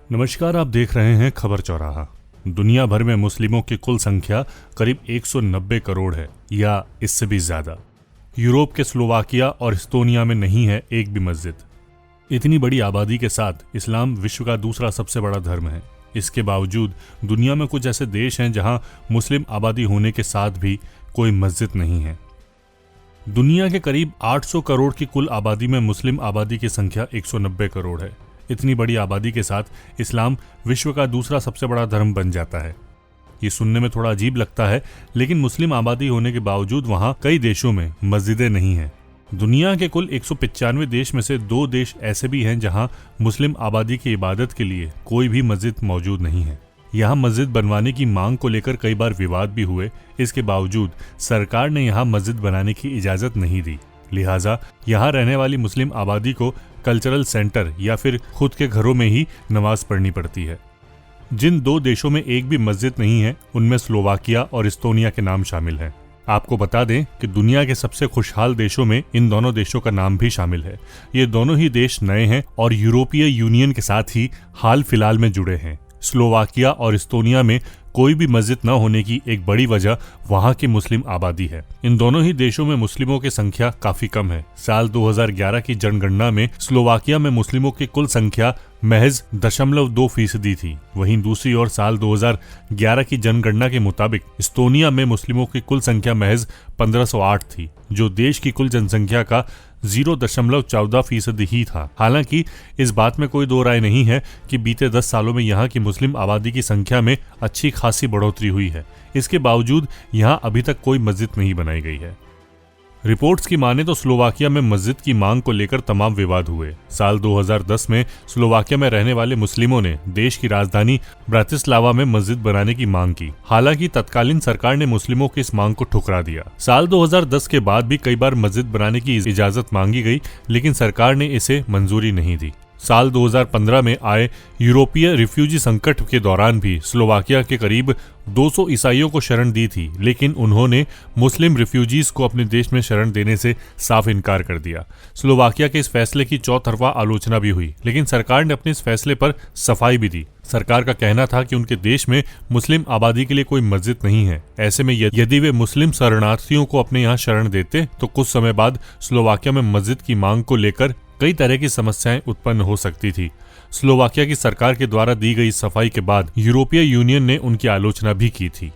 नमस्कार, आप देख रहे हैं खबर चौराहा। दुनिया भर में मुस्लिमों की कुल संख्या करीब 190 करोड़ है या इससे भी ज्यादा। यूरोप के स्लोवाकिया और एस्तोनिया में नहीं है एक भी मस्जिद। इतनी बड़ी आबादी के साथ इस्लाम विश्व का दूसरा सबसे बड़ा धर्म है। इसके बावजूद दुनिया में कुछ ऐसे देश हैं जहां मुस्लिम आबादी होने के साथ भी कोई मस्जिद नहीं है। दुनिया के करीब 800 करोड़ की कुल आबादी में मुस्लिम आबादी की संख्या 190 करोड़ है। इतनी बड़ी आबादी के साथ इस्लाम विश्व का दूसरा सबसे बड़ा धर्म बन जाता है। ये सुनने में थोड़ा अजीब लगता है, लेकिन मुस्लिम आबादी होने के बावजूद वहाँ कई देशों में मस्जिदें नहीं हैं। दुनिया के कुल 195 देश में से 2 देश ऐसे भी हैं जहाँ मुस्लिम आबादी की इबादत के लिए कोई भी मस्जिद मौजूद नहीं है। यहाँ मस्जिद बनवाने की मांग को लेकर कई बार विवाद भी हुए। इसके बावजूद सरकार ने यहाँ मस्जिद बनाने की इजाज़त नहीं दी। लिहाजा यहाँ रहने वाली मुस्लिम आबादी को कल्चरल सेंटर या फिर खुद के घरों में ही नमाज पढ़नी पड़ती है। जिन 2 देशों में एक भी मस्जिद नहीं है उनमें स्लोवाकिया और एस्तोनिया के नाम शामिल हैं। आपको बता दें कि दुनिया के सबसे खुशहाल देशों में इन दोनों देशों का नाम भी शामिल है। ये दोनों ही देश नए हैं और यूरोपीय यूनियन के साथ ही हाल फिलहाल में जुड़े हैं। स्लोवाकिया और एस्तोनिया में कोई भी मस्जिद न होने की एक बड़ी वजह वहां की मुस्लिम आबादी है। इन दोनों ही देशों में मुस्लिमों की संख्या काफी कम है। साल 2011 की जनगणना में स्लोवाकिया में मुस्लिमों की कुल संख्या महज 0.2% थी। वहीं दूसरी ओर साल 2011 की जनगणना के मुताबिक एस्तोनिया में मुस्लिमों की कुल संख्या महज 1508 थी, जो देश की कुल जनसंख्या का 0.14% ही था। हालांकि इस बात में कोई दो राय नहीं है कि बीते 10 सालों में यहाँ की मुस्लिम आबादी की संख्या में अच्छी खासी बढ़ोतरी हुई है। इसके बावजूद यहाँ अभी तक कोई मस्जिद नहीं बनाई गई है। रिपोर्ट्स की माने तो स्लोवाकिया में मस्जिद की मांग को लेकर तमाम विवाद हुए। साल 2010 में स्लोवाकिया में रहने वाले मुस्लिमों ने देश की राजधानी ब्रातिस्लावा में मस्जिद बनाने की मांग की। हालांकि तत्कालीन सरकार ने मुस्लिमों की इस मांग को ठुकरा दिया। साल 2010 के बाद भी कई बार मस्जिद बनाने की इजाजत मांगी गई, लेकिन सरकार ने इसे मंजूरी नहीं दी। साल 2015 में आए यूरोपीय रिफ्यूजी संकट के दौरान भी स्लोवाकिया के करीब 200 ईसाइयों को शरण दी थी, लेकिन उन्होंने मुस्लिम रिफ्यूजीज को अपने देश में शरण देने से साफ इनकार कर दिया। स्लोवाकिया के इस फैसले की चौतरफा आलोचना भी हुई, लेकिन सरकार ने अपने इस फैसले पर सफाई भी दी। सरकार का कहना था कि उनके देश में मुस्लिम आबादी के लिए कोई मस्जिद नहीं है। ऐसे में यदि वे मुस्लिम शरणार्थियों को अपने यहाँ शरण देते तो कुछ समय बाद स्लोवाकिया में मस्जिद की मांग को लेकर कई तरह की समस्याएं उत्पन्न हो सकती थी। स्लोवाकिया की सरकार के द्वारा दी गई सफाई के बाद यूरोपीय यूनियन ने उनकी आलोचना भी की थी।